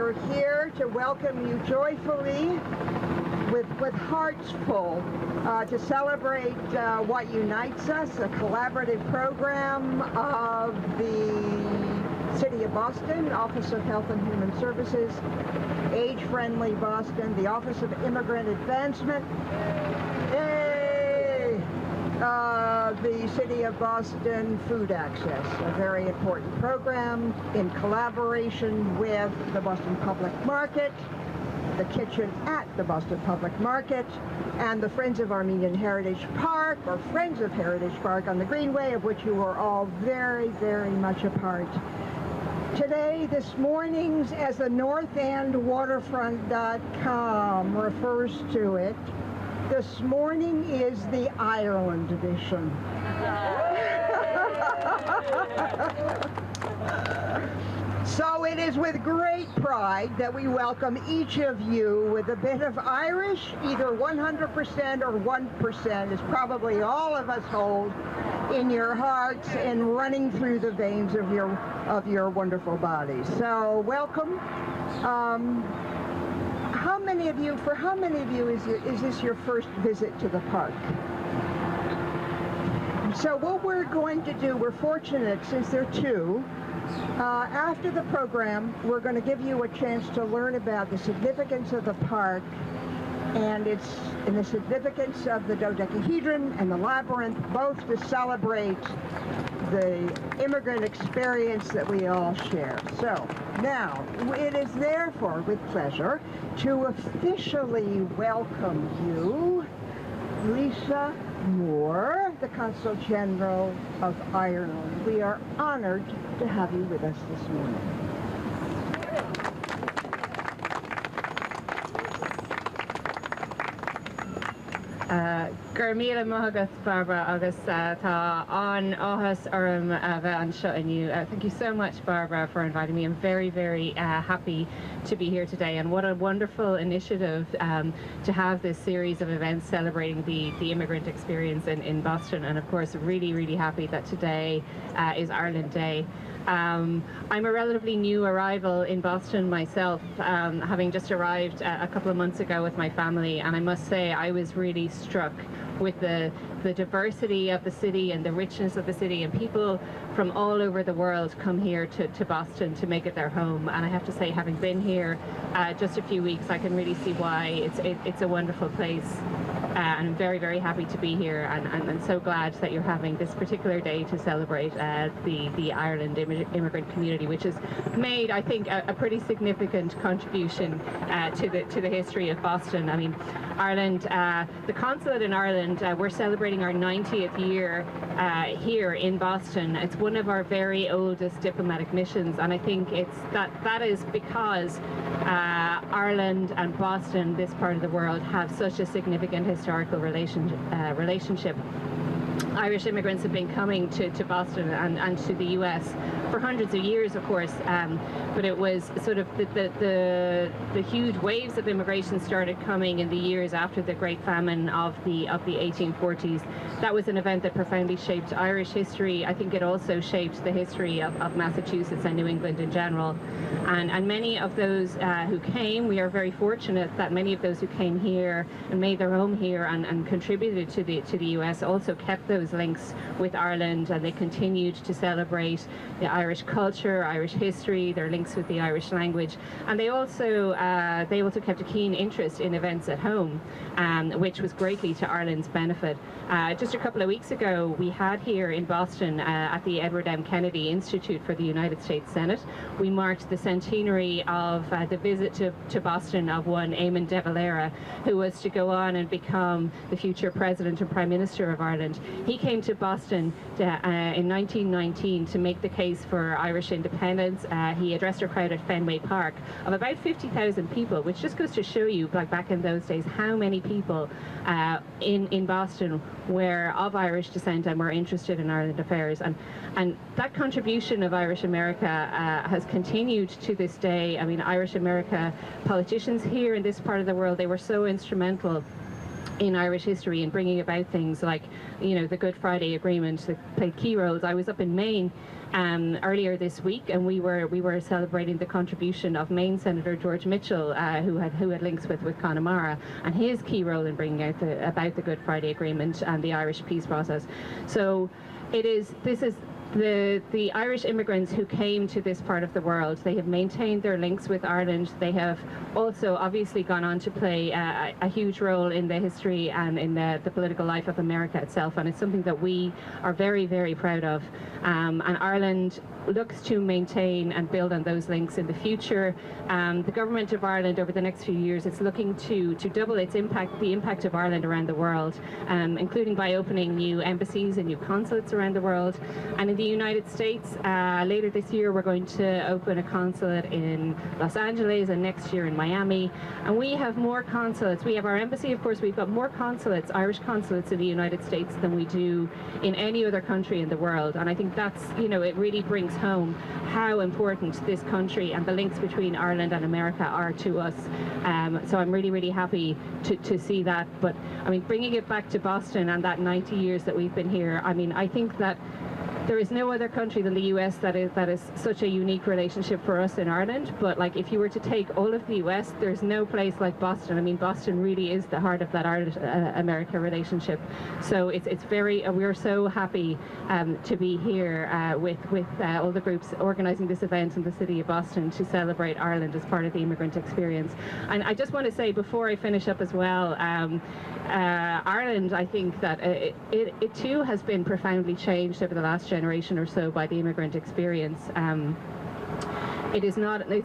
We're here to welcome you joyfully with hearts full to celebrate what unites us, a collaborative program of the City of Boston, Office of Health and Human Services, Age-Friendly Boston, the Office of Immigrant Advancement, the City of Boston Food Access, a very important program in collaboration with the Boston Public Market, the kitchen at the Boston Public Market, and the Friends of Armenian Heritage Park, or Friends of Heritage Park on the Greenway, of which you are all very, very much a part. Today, this morning's, as the northendwaterfront.com refers to it, this morning is the Ireland edition. So it is with great pride that we welcome each of you with a bit of Irish, either 100% or 1% is probably all of us hold in your hearts and running through the veins of your wonderful bodies. So welcome. How many of you is this your first visit to the park? So what we're going to do, we're fortunate since there are two, after the program, we're going to give you a chance to learn about the significance of the park and the significance of the dodecahedron and the labyrinth, both to celebrate the immigrant experience that we all share. So now, it is therefore with pleasure to officially welcome you, Lisa Moore, the Consul General of Ireland. We are honored to have you with us this morning. Gur míle maith Barbara agus tá an áthas orm bheith anseo inniu. Thank you so much, Barbara, for inviting me. I'm very, very happy to be here today, and what a wonderful initiative to have this series of events celebrating the immigrant experience in Boston, and of course really, really happy that today is Ireland Day. I'm a relatively new arrival in Boston myself, having just arrived a couple of months ago with my family, and I must say I was really struck with the diversity of the city and the richness of the city, and people from all over the world come here to Boston to make it their home. And I have to say, having been here just a few weeks, I can really see why it's a wonderful place. And I'm very, very happy to be here, and so glad that you're having this particular day to celebrate the Ireland immigrant community, which has made, I think, a pretty significant contribution to the history of Boston. I mean, Ireland, the consulate in Ireland, we're celebrating our 90th year here in Boston. It's one of our very oldest diplomatic missions, and I think that is because Ireland and Boston, this part of the world, have such a significant historical relationship. Irish immigrants have been coming to Boston and to the US for hundreds of years, of course, but it was sort of the huge waves of immigration started coming in the years after the Great Famine of the 1840s. That was an event that profoundly shaped Irish history. I think it also shaped the history of Massachusetts and New England in general. And many of those who came, we are very fortunate that many of those who came here and made their home here and contributed to the US also kept those links with Ireland, and they continued to celebrate the Irish culture, Irish history, their links with the Irish language, and they also kept a keen interest in events at home, which was greatly to Ireland's benefit. Just a couple of weeks ago, we had here in Boston at the Edward M. Kennedy Institute for the United States Senate, we marked the centenary of the visit to Boston of one Eamon de Valera, who was to go on and become the future President and Prime Minister of Ireland. He came to Boston in 1919 to make the case for Irish independence. He addressed a crowd at Fenway Park of about 50,000 people, which just goes to show you, like back in those days, how many people in Boston were of Irish descent and were interested in Ireland affairs. And that contribution of Irish America has continued to this day. I mean, Irish America politicians here in this part of the world, they were so instrumental in Irish history and bringing about things like, the Good Friday Agreement that played key roles. I was up in Maine earlier this week, and we were celebrating the contribution of Maine Senator George Mitchell, who had links with Connemara, and his key role in bringing out about the Good Friday Agreement and the Irish peace process. So this is the Irish immigrants who came to this part of the world. They have maintained their links with Ireland. They have also obviously gone on to play a huge role in the history and in the political life of America itself, and it's something that we are very, very proud of. And Ireland looks to maintain and build on those links in the future. The government of Ireland over the next few years is looking to double its impact, the impact of Ireland around the world, including by opening new embassies and new consulates around the world. And in the United States, later this year we're going to open a consulate in Los Angeles, and next year in Miami. And we have more consulates. We have our embassy, of course. We've got more consulates, Irish consulates in the United States than we do in any other country in the world. And I think that's, it really brings home how important this country and the links between Ireland and America are to us. So I'm really, really happy to see that. But I mean, bringing it back to Boston and that 90 years that we've been here, I mean, I think that there is no other country than the US that is such a unique relationship for us in Ireland. But like, if you were to take all of the US, there's no place like Boston. I mean, Boston really is the heart of that Ireland-America relationship. So it's very, we're so happy to be here with all the groups organising this event in the city of Boston to celebrate Ireland as part of the immigrant experience. And I just want to say before I finish up as well, Ireland, I think that it too has been profoundly changed over the last generation or so by the immigrant experience. It's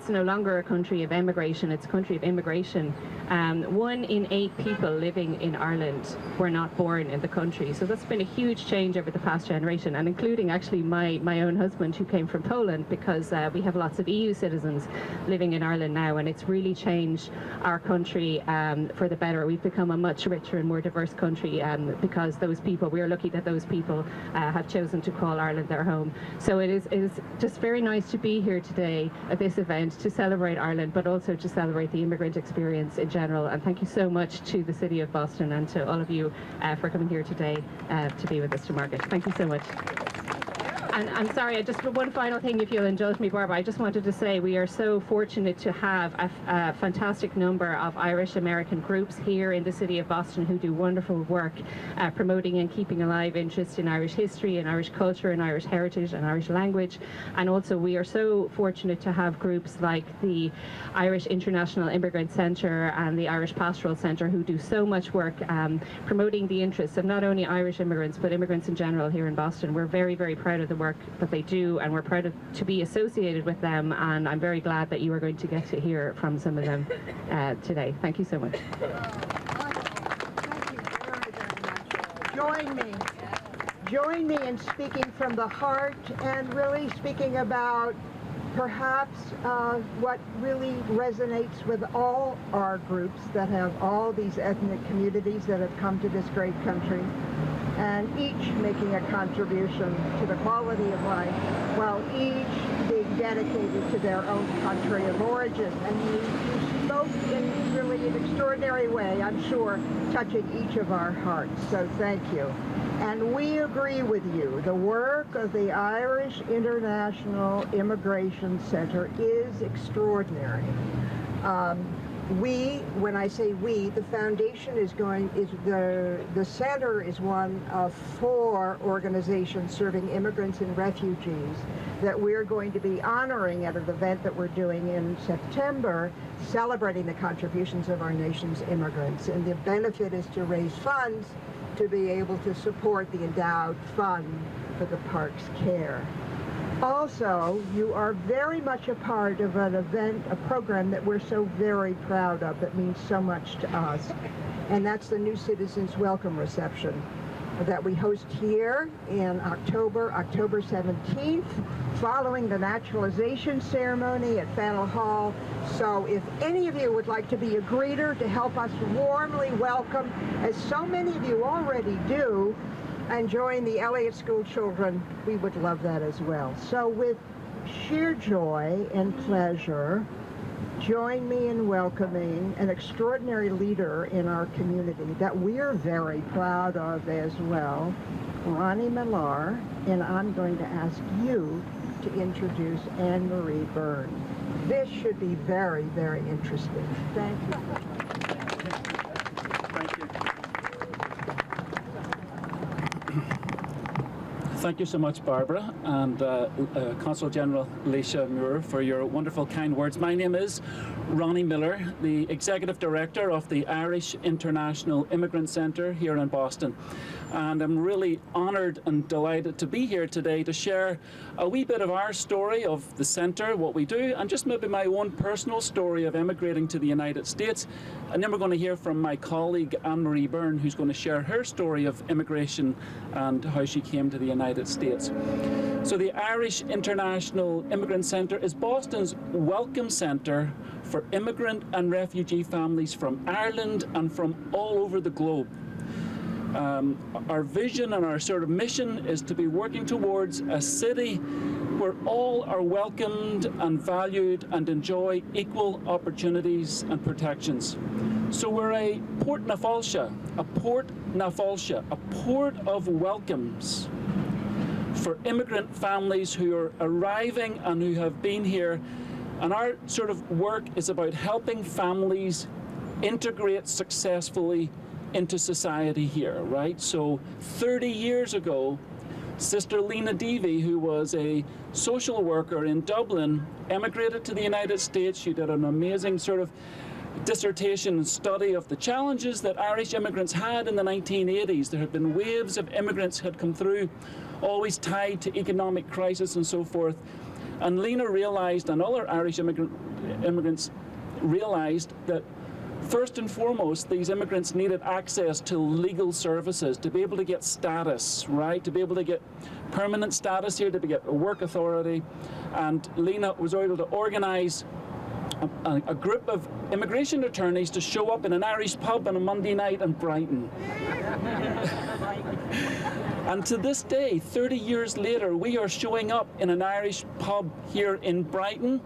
no longer a country of emigration, it's a country of immigration. 1 in 8 people living in Ireland were not born in the country. So that's been a huge change over the past generation, and including actually my own husband, who came from Poland, because we have lots of EU citizens living in Ireland now, and it's really changed our country for the better. We've become a much richer and more diverse country because we are lucky that those people have chosen to call Ireland their home. So it is just very nice to be here today at this event to celebrate Ireland, but also to celebrate the immigrant experience in general. And thank you so much to the City of Boston and to all of you for coming here today to be with us, to Margaret. Thank you so much. And I'm sorry, just one final thing, if you'll indulge me, Barbara. I just wanted to say we are so fortunate to have a fantastic number of Irish-American groups here in the city of Boston who do wonderful work promoting and keeping alive interest in Irish history and Irish culture and Irish heritage and Irish language. And also we are so fortunate to have groups like the Irish International Immigrant Centre and the Irish Pastoral Centre who do so much work promoting the interests of not only Irish immigrants but immigrants in general here in Boston. We're very, very proud of the work that they do, and we're proud to be associated with them, and I'm very glad that you are going to get to hear from some of them today. Thank you so much. Thank you very, very much. Join me in speaking from the heart and really speaking about perhaps what really resonates with all our groups that have all these ethnic communities that have come to this great country, and each making a contribution to the quality of life, while each being dedicated to their own country of origin. And you spoke in really an extraordinary way, I'm sure, touching each of our hearts. So thank you. And we agree with you. The work of the Irish International Immigration Center is extraordinary. When I say we, the foundation the center is one of 4 organizations serving immigrants and refugees that we're going to be honoring at an event that we're doing in September, celebrating the contributions of our nation's immigrants. And the benefit is to raise funds to be able to support the endowed fund for the park's care. Also, you are very much a part of an event, a program that we're so very proud of, that means so much to us, and that's the New Citizens Welcome Reception that we host here in October 17th, following the naturalization ceremony at Faneuil Hall. So if any of you would like to be a greeter to help us warmly welcome, as so many of you already do, and join the Elliott School children, we would love that as well. So with sheer joy and pleasure, join me in welcoming an extraordinary leader in our community that we're very proud of as well, Ronnie Miller, and I'm going to ask you to introduce Anne-Marie Byrne. This should be very, very interesting. Thank you. Thank you. Thank you so much, Barbara, and Consul General Leisha Muir, for your wonderful, kind words. My name is Ronnie Miller, the Executive Director of the Irish International Immigrant Centre here in Boston. And I'm really honoured and delighted to be here today to share a wee bit of our story of the centre, what we do, and just maybe my own personal story of emigrating to the United States. And then we're going to hear from my colleague Anne-Marie Byrne, who's going to share her story of immigration and how she came to the United States. So the Irish International Immigrant Centre is Boston's welcome centre for immigrant and refugee families from Ireland and from all over the globe. Our vision and our sort of mission is to be working towards a city where all are welcomed and valued and enjoy equal opportunities and protections. So we're a port na fáilte, a port of welcomes for immigrant families who are arriving and who have been here. And our sort of work is about helping families integrate successfully into society here, right? So 30 years ago, Sister Lena Deavy, who was a social worker in Dublin, emigrated to the United States. She did an amazing sort of dissertation and study of the challenges that Irish immigrants had in the 1980s. There had been waves of immigrants had come through, always tied to economic crisis and so forth. And Lena realized, and other Irish immigrants realized, that first and foremost, these immigrants needed access to legal services, to be able to get status, right? To be able to get permanent status here, to get a work authority. And Lena was able to organize a group of immigration attorneys to show up in an Irish pub on a Monday night in Brighton. And to this day, 30 years later, we are showing up in an Irish pub here in Brighton,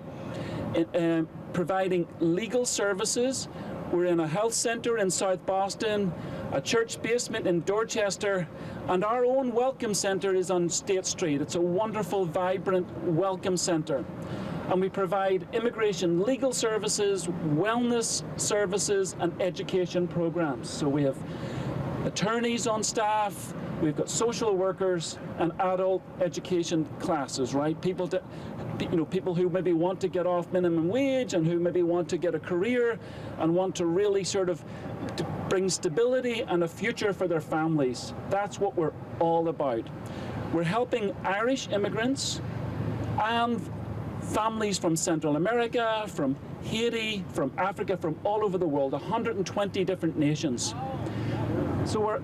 providing legal services. We're in a health centre in South Boston, a church basement in Dorchester, and our own welcome centre is on State Street. It's a wonderful, vibrant welcome centre. And we provide immigration legal services, wellness services, and education programs. So we have attorneys on staff, we've got social workers and adult education classes, right? People who maybe want to get off minimum wage and who maybe want to get a career and want to really sort of bring stability and a future for their families. That's what we're all about. We're helping Irish immigrants and families from Central America, from Haiti, from Africa, from all over the world, 120 different nations. So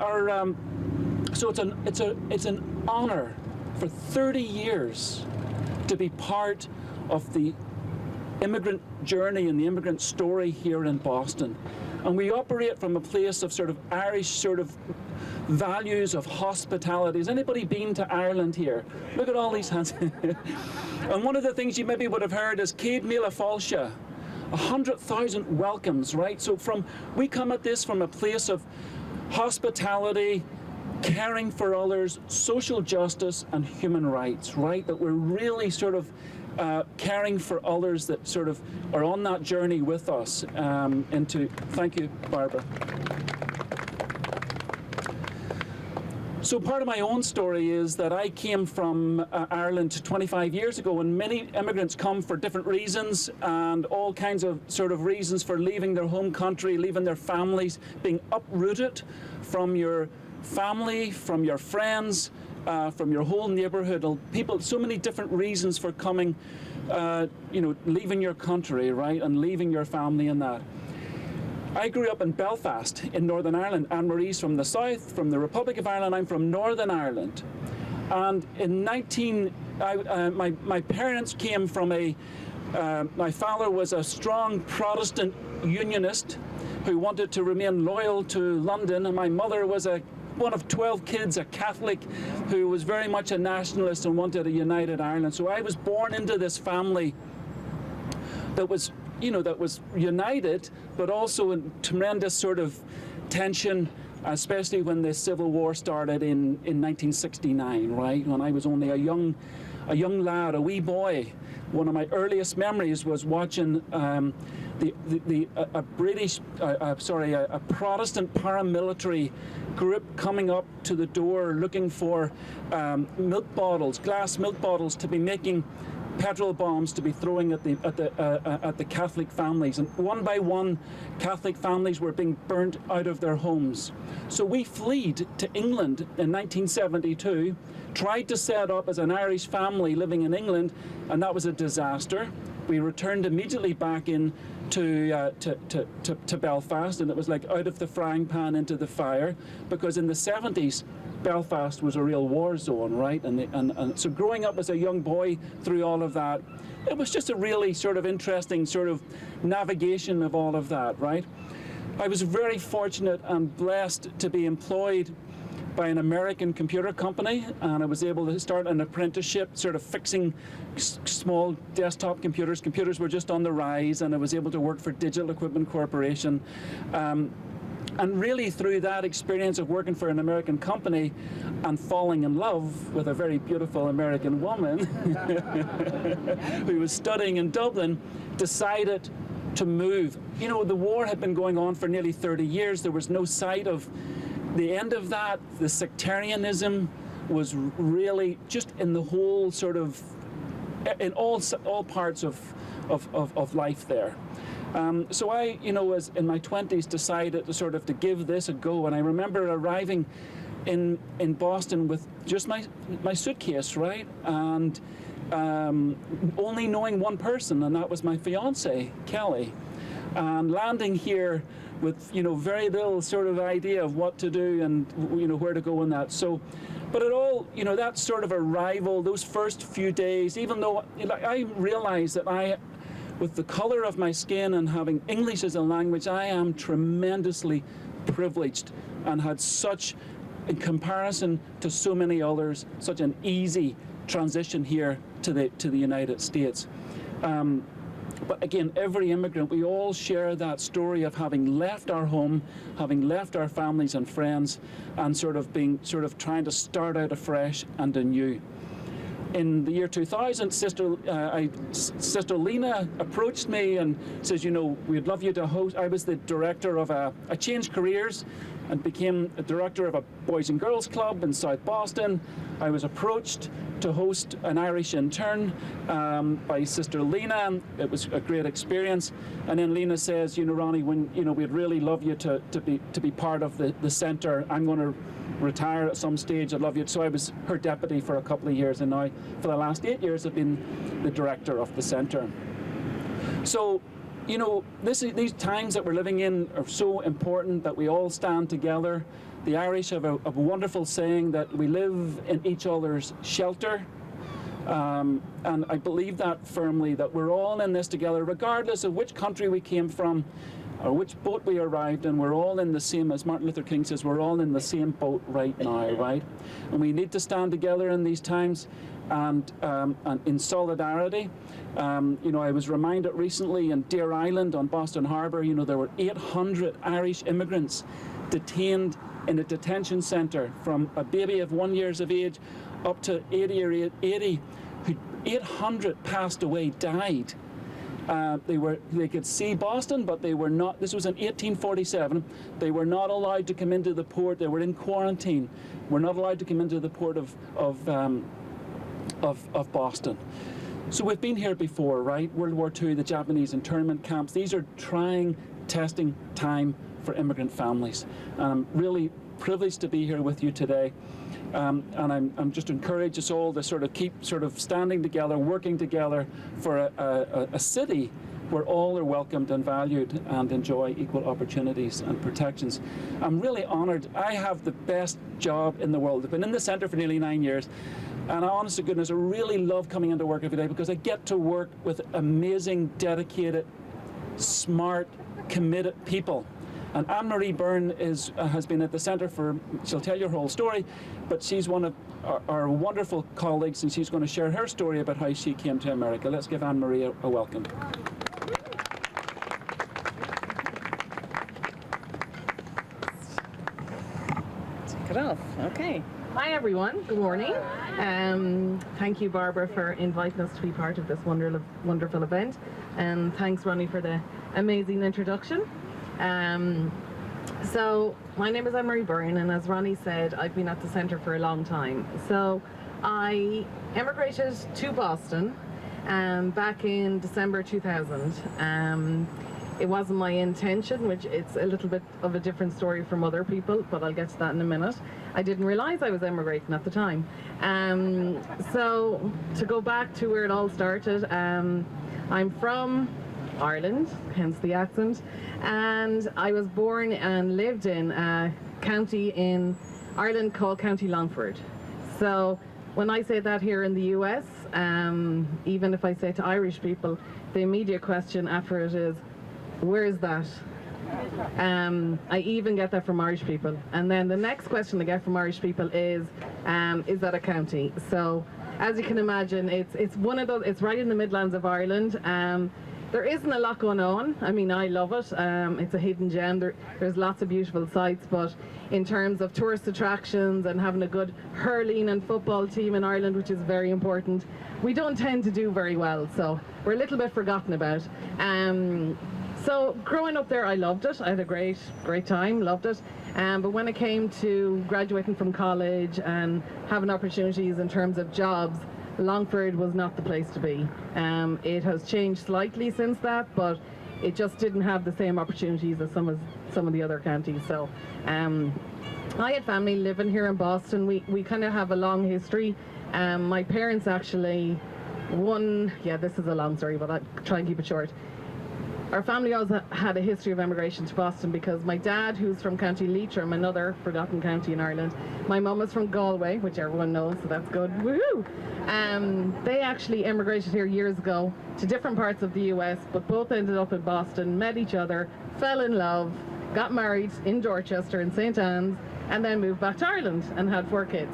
it's an honor for 30 years to be part of the immigrant journey and the immigrant story here in Boston. And we operate from a place of sort of Irish sort of values of hospitality. Has anybody been to Ireland here? Look at all these hands. And one of the things you maybe would have heard is Céad Míle Fáilte, 100,000 welcomes, right? So we come at this from a place of hospitality, caring for others, social justice, and human rights, right? That we're really sort of caring for others that sort of are on that journey with us thank you, Barbara. So part of my own story is that I came from Ireland 25 years ago, and many immigrants come for different reasons and all kinds of sort of reasons for leaving their home country, leaving their families, being uprooted from your family, from your friends, from your whole neighborhood. So many different reasons for coming, leaving your country, right, and leaving your family and that. I grew up in Belfast in Northern Ireland. Anne-Marie's from the south, from the Republic of Ireland. I'm from Northern Ireland. And in my parents came from my father was a strong Protestant unionist who wanted to remain loyal to London, and my mother was one of 12 kids, a Catholic, who was very much a nationalist and wanted a united Ireland. So I was born into this family that was you know, that was united, but also in tremendous sort of tension, especially when the Civil War started in 1969, right? When I was only a young lad, a wee boy. One of my earliest memories was watching a Protestant paramilitary group coming up to the door looking for milk bottles, glass milk bottles, to be making petrol bombs to be throwing at the Catholic families, and one by one Catholic families were being burnt out of their homes. So we fled to England in 1972, tried to set up as an Irish family living in England, and that was a disaster. We returned immediately back in to Belfast, and it was like out of the frying pan into the fire, because in the 70s Belfast was a real war zone, right? And so growing up as a young boy through all of that, it was just a really sort of interesting sort of navigation of all of that, right? I was very fortunate and blessed to be employed by an American computer company, and I was able to start an apprenticeship sort of fixing small desktop computers. Computers were just on the rise, and I was able to work for Digital Equipment Corporation. And really through that experience of working for an American company and falling in love with a very beautiful American woman who was studying in Dublin, decided to move. You know, the war had been going on for nearly 30 years. There was no sight of the end of that. The sectarianism was really just in the whole sort of, in all parts of life there. So I, you know, was in my 20s, decided to sort of to give this a go, and I remember arriving in Boston with just my suitcase, right, and only knowing one person, and that was my fiance, Kelly, and landing here with, you know, very little sort of idea of what to do and, you know, where to go and that. So, but it all, you know, that sort of arrival, those first few days, even though I realized that with the color of my skin and having English as a language, I am tremendously privileged and had such, in comparison to so many others, such an easy transition here to the United States. But again, every immigrant, we all share that story of having left our home, having left our families and friends, and sort of trying to start out afresh and anew. In the year 2000, Sister Lena approached me and says, you know, we'd love you to host. I was the director of I changed careers and became a director of a Boys and Girls Club in South Boston. I was approached to host an Irish intern by Sister Lena. It was a great experience. And then Lena says, you know, Ronnie, we'd really love you to be part of the centre. I'm going to retire at some stage. I'd love you. So I was her deputy for a couple of years, and now for the last 8 years I've been the director of the centre. So, you know, these times that we're living in are so important that we all stand together. The Irish have a wonderful saying that we live in each other's shelter. And I believe that firmly, that we're all in this together, regardless of which country we came from or which boat we arrived in. We're all in the same, as Martin Luther King says, we're all in the same boat right now, right? And we need to stand together in these times and in solidarity. You know, I was reminded recently in Deer Island on Boston Harbour, you know, there were 800 Irish immigrants detained in a detention centre, from a baby of 1 year of age up to 80 or 80, who 800 passed away, died. They could see Boston, but they were not. This was in 1847. They were not allowed to come into the port. They were in quarantine. Were not allowed to come into the port of Boston. So we've been here before, right? World War II, the Japanese internment camps. These are trying, testing time for immigrant families. And I'm really privileged to be here with you today. And I'm just encourage us all to sort of keep sort of standing together, working together for a city where all are welcomed and valued and enjoy equal opportunities and protections. I'm really honoured. I have the best job in the world. I've been in the centre for nearly 9 years, and honest to goodness, I really love coming into work every day because I get to work with amazing, dedicated, smart, committed people. And Anne-Marie Byrne has been at the centre for, she'll tell you her whole story, but she's one of our wonderful colleagues, and she's going to share her story about how she came to America. Let's give Anne-Marie a welcome. kick it off. Okay. Hi everyone, good morning. Thank you Barbara for inviting us to be part of this wonderful event, and thanks Ronnie for the amazing introduction. So my name is Anne-Marie Byrne, and as Ronnie said, I've been at the centre for a long time. So I emigrated to Boston back in December 2000. It wasn't my intention, which it's a little bit of a different story from other people, but I'll get to that in a minute. I didn't realise I was emigrating at the time. So to go back to where it all started, I'm from Ireland, hence the accent, and I was born and lived in a county in Ireland called County Longford. So when I say that here in the US, even if I say to Irish people, the immediate question after it is, where is that? I even get that from Irish people. And then the next question I get from Irish people is that a county? So as you can imagine, it's one of those, it's right in the Midlands of Ireland. There isn't a lot going on. I mean, I love it. It's a hidden gem. There's lots of beautiful sites, but in terms of tourist attractions and having a good hurling and football team in Ireland, which is very important, we don't tend to do very well. So we're a little bit forgotten about. So growing up there, I loved it. I had a great time, loved it. But when it came to graduating from college and having opportunities in terms of jobs, Longford was not the place to be. It has changed slightly since that, but it just didn't have the same opportunities as some of the other counties. So I had family living here in Boston. We kind of have a long history. My parents actually this is a long story, but I'll try and keep it short. Our family also had a history of emigration to Boston because my dad, who's from County Leitrim, another forgotten county in Ireland, my mum is from Galway, which everyone knows, so that's good. Woohoo! They actually emigrated here years ago to different parts of the US, but both ended up in Boston, met each other, fell in love, got married in Dorchester in St. Anne's, and then moved back to Ireland and had 4 kids.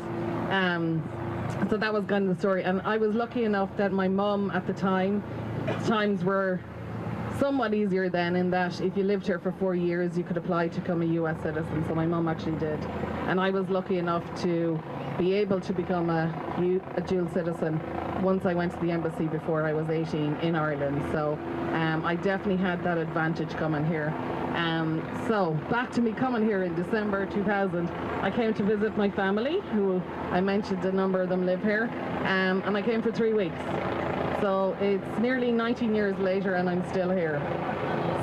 So that was kind of the story. And I was lucky enough that my mum at the time, times were somewhat easier then, in that if you lived here for 4 years, you could apply to become a US citizen. So my mum actually did. And I was lucky enough to be able to become a dual citizen once I went to the embassy before I was 18 in Ireland. So I definitely had that advantage coming here. So back to me coming here in December 2000. I came to visit my family, who I mentioned a number of them live here, and I came for 3 weeks. So it's nearly 19 years later and I'm still here.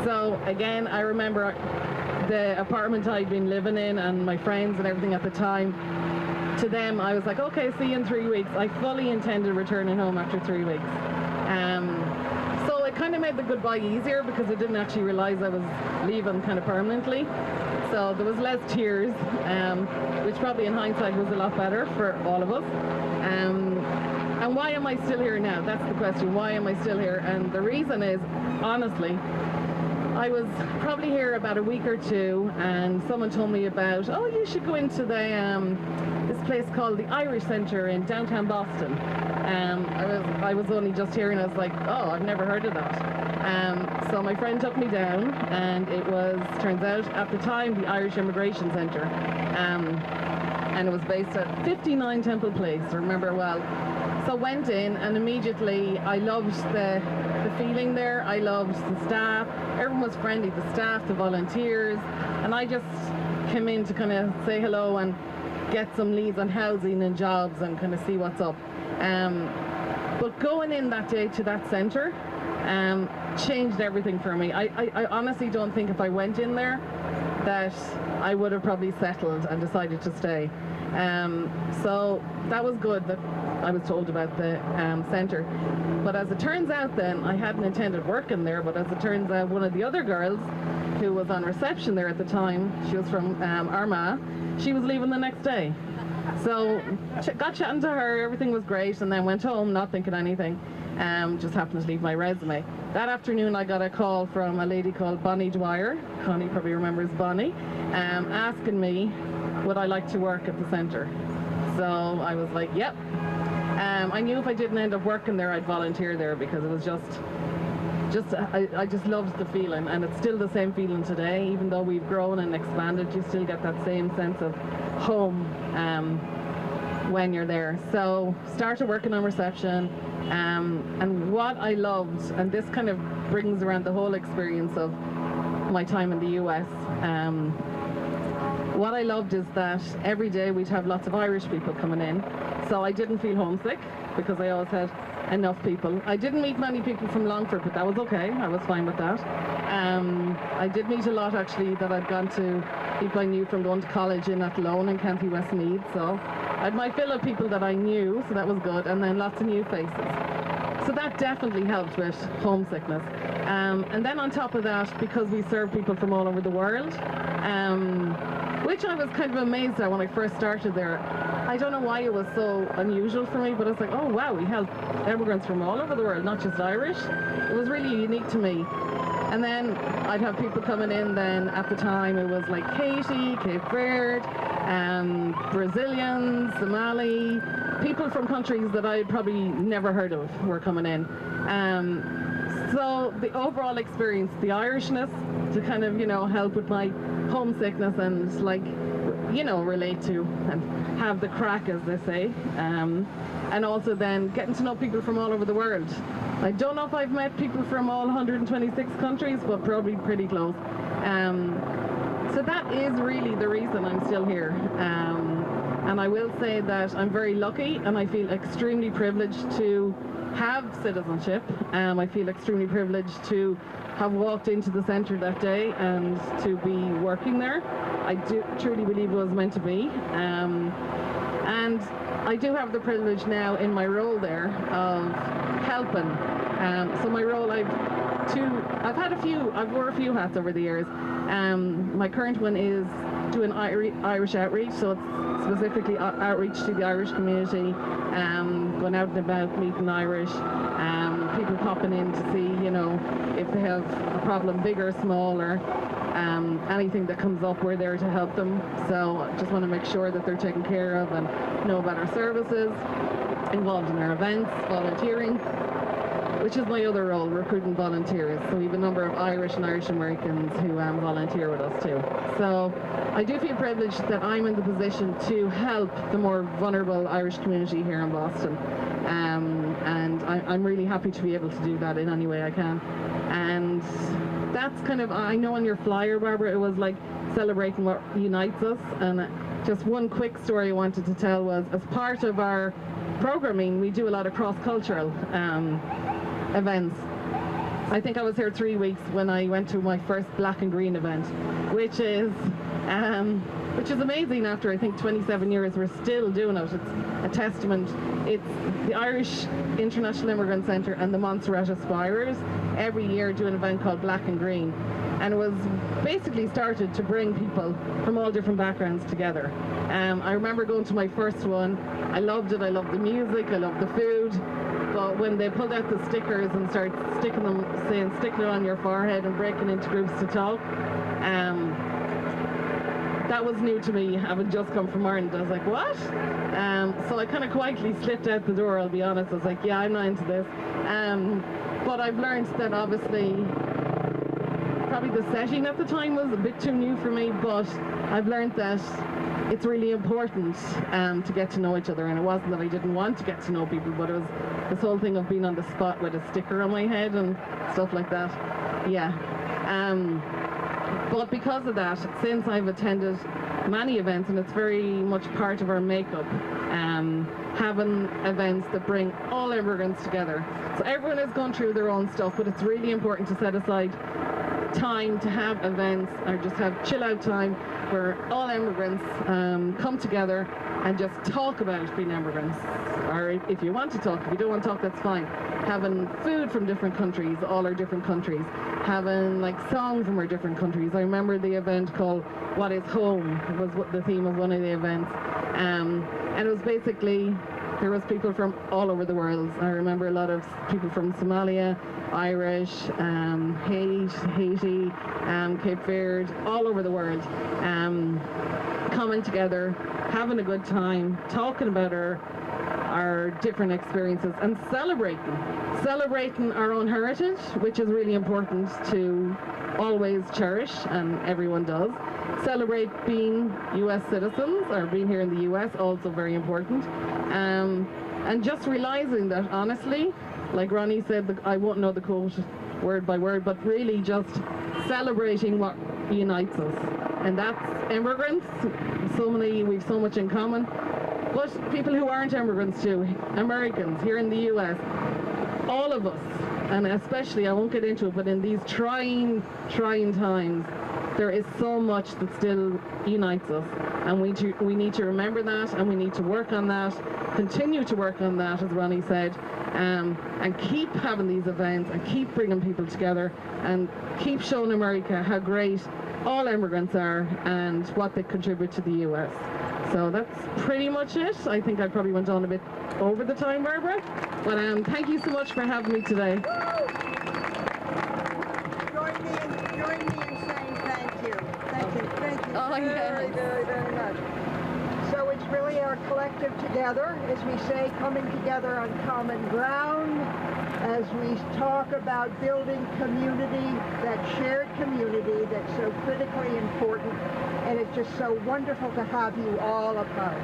So again, I remember the apartment I'd been living in and my friends and everything at the time. To them, I was like, okay, see you in 3 weeks. I fully intended returning home after 3 weeks. So it kind of made the goodbye easier because I didn't actually realize I was leaving kind of permanently. So there was less tears, which probably in hindsight was a lot better for all of us. And why am I still here now? That's the question. Why am I still here? And the reason is, honestly, I was probably here about a week or two, and someone told me about, oh, you should go into this place called the Irish Centre in downtown Boston. I was only just here, and I was like, oh, I've never heard of that. So my friend took me down, and it was, turns out, at the time, the Irish Immigration Centre. And it was based at 59 Temple Place, I remember well. So went in, and immediately I loved the feeling there. I loved the staff. Everyone was friendly, the staff, the volunteers, and I just came in to kind of say hello and get some leads on housing and jobs and kind of see what's up. But going in that day to that centre changed everything for me. I honestly don't think if I went in there that I would have probably settled and decided to stay. So that was good that I was told about the centre. But as it turns out then, I hadn't intended working there, but as it turns out, one of the other girls who was on reception there at the time, she was from Armagh, she was leaving the next day. So got chatting to her, everything was great, and then went home not thinking anything. Just happened to leave my resume. That afternoon I got a call from a lady called Bonnie Dwyer, Connie probably remembers Bonnie, asking me would I like to work at the centre. So I was like, yep. I knew if I didn't end up working there, I'd volunteer there because it was I just loved the feeling, and it's still the same feeling today. Even though we've grown and expanded, you still get that same sense of home when you're there. So started working on reception, and what I loved, and this kind of brings around the whole experience of my time in the US, what I loved is that every day we'd have lots of Irish people coming in, so I didn't feel homesick because I always had enough people. I didn't meet many people from Longford, but that was okay. I was fine with that. I did meet a lot actually that I'd gone to, people I knew from going to college in Athlone in County Westmeath, so I had my fill of people that I knew, so that was good, and then lots of new faces. So that definitely helped with homesickness. And then on top of that, because we serve people from all over the world, which I was kind of amazed at when I first started there. I don't know why it was so unusual for me, but I was like, oh wow, we help immigrants from all over the world, not just Irish. It was really unique to me. And then I'd have people coming in then at the time, it was like Haiti, Cape Verde, Brazilians, Somali, people from countries that I'd probably never heard of were coming in. So the overall experience, the Irishness, to kind of, help with my homesickness and relate to and have the crack, as they say. And also then getting to know people from all over the world. I don't know if I've met people from all 126 countries, but probably pretty close. So that is really the reason I'm still here. And I will say that I'm very lucky and I feel extremely privileged to have citizenship. I feel extremely privileged to have walked into the centre that day and to be working there. I do truly believe it was meant to be. And I do have the privilege now in my role there of helping. So my role, I've wore a few hats over the years. My current one is doing Irish outreach, so it's specifically outreach to the Irish community, going out and about, meeting Irish, people popping in to see, if they have a problem, big or small, or anything that comes up, we're there to help them. So I just want to make sure that they're taken care of and know about our services, involved in our events, volunteering, which is my other role, recruiting volunteers. So we have a number of Irish and Irish Americans who volunteer with us too. So I do feel privileged that I'm in the position to help the more vulnerable Irish community here in Boston. And I'm really happy to be able to do that in any way I can. And that's kind of, I know on your flyer, Barbara, it was like celebrating what unites us. And just one quick story I wanted to tell was, as part of our programming, we do a lot of cross-cultural events. I think I was here 3 weeks when I went to my first Black and Green event, which is amazing. After I think 27 years, we're still doing it. It's a testament. It's the Irish International Immigrant Centre and the Montserrat Aspirers every year do an event called Black and Green, and it was basically started to bring people from all different backgrounds together. I remember going to my first one. I loved it. I loved the music. I loved the food. But when they pulled out the stickers and started sticking them, saying stick it on your forehead and breaking into groups to talk, that was new to me, having just come from Ireland. I was like, what? So I kind of quietly slipped out the door, I'll be honest. I was like, yeah, I'm not into this. But I've learned that obviously, probably the setting at the time was a bit too new for me, but I've learned that it's really important to get to know each other. And it wasn't that I didn't want to get to know people, but it was this whole thing of being on the spot with a sticker on my head and stuff like that. Yeah. But because of that, since I've attended many events, and it's very much part of our makeup, having events that bring all immigrants together. So everyone is going through their own stuff, but it's really important to set aside time to have events or just have chill out time where all immigrants come together and just talk about being immigrants. Or if you want to talk, if you don't want to talk, that's fine. Having food from different countries, all our different countries. Having like songs from our different countries. I remember the event called What is Home was the theme of one of the events. And it was basically, there was people from all over the world. I remember a lot of people from Somalia, Irish, Haiti, Cape Verde, all over the world, coming together, having a good time, talking about our different experiences and celebrating our own heritage, which is really important to always cherish, and everyone does. Celebrate being US citizens, or being here in the US, also very important. And just realizing that, honestly, like Ronnie said, I won't know the quote word by word, but really just celebrating what unites us. And that's immigrants. We've so much in common. But people who aren't immigrants too, Americans here in the US, all of us, and especially, I won't get into it, but in these trying times, there is so much that still unites us. And we need to remember that, and we need to work on that, continue to work on that, as Ronnie said, and keep having these events, and keep bringing people together, and keep showing America how great all immigrants are and what they contribute to the US. So that's pretty much it. I think I probably went on a bit over the time, Barbara, but thank you so much for having me today. Join me in saying thank you. Thank you Oh, very, yes. very, very much. So it's really our collective together, as we say, coming together on common ground, as we talk about building community, that shared community that's so critically important, and it's just so wonderful to have you all a part.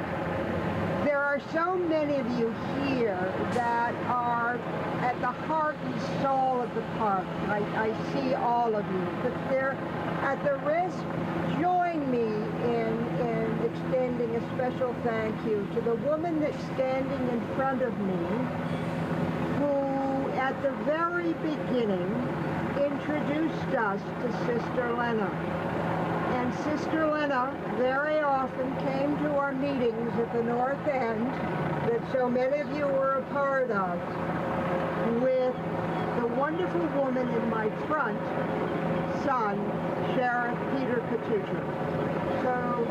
There are so many of you here that are at the heart and soul of the park. I see all of you, but they're at the risk. Join me in extending a special thank you to the woman that's standing in front of me, who at the very beginning introduced us to Sister Lena. And Sister Lena very often came to our meetings at the North End that so many of you were a part of, with the wonderful woman in my front, son, Sheriff Peter Katucha. So